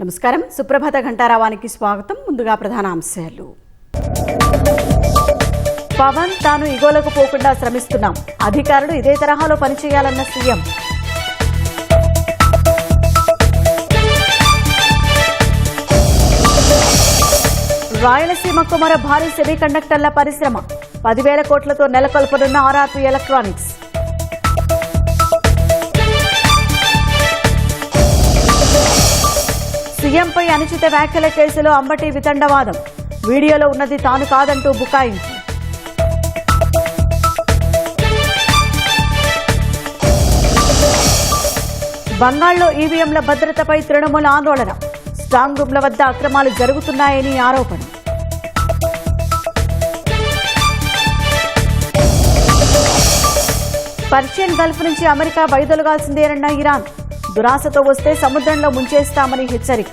నమస్కారం. సుప్రభాత ఘంటారావానికి స్వాగతం. ముందుగా ప్రధాన అంశాలు. పవన్ తాను ఇగోలకు పోకుండా శ్రమిస్తున్నాం, అధికారులు ఇదే తరహాలో పనిచేయాలన్న సీఎం. రాయలసీమకు మరో భారీ సెమీకండక్టర్ల పరిశ్రమ, 10,000 కోట్లతో నెలకొల్పనున్న ఆర్ఆర్పీ ఎలక్ట్రానిక్స్. సీఎంపై అనుచిత వ్యాఖ్యల కేసులో అంబటి వితండవాదం, వీడియోలో ఉన్నది తాను కాదంటూ బుకాయింపు. బంగాల్లో ఈవీఎంల భద్రతపై తృణమూల ఆందోళన, స్ట్రాంగ్ రూమ్ల వద్ద అక్రమాలు జరుగుతున్నాయని ఆరోపణ. పర్షియన్ గల్ఫ్ నుంచి అమెరికా వైదొలగాల్సిందేనన్న ఇరాన్, దురాశతో వస్తే సముద్రంలో ముంచేస్తామని హెచ్చరిక.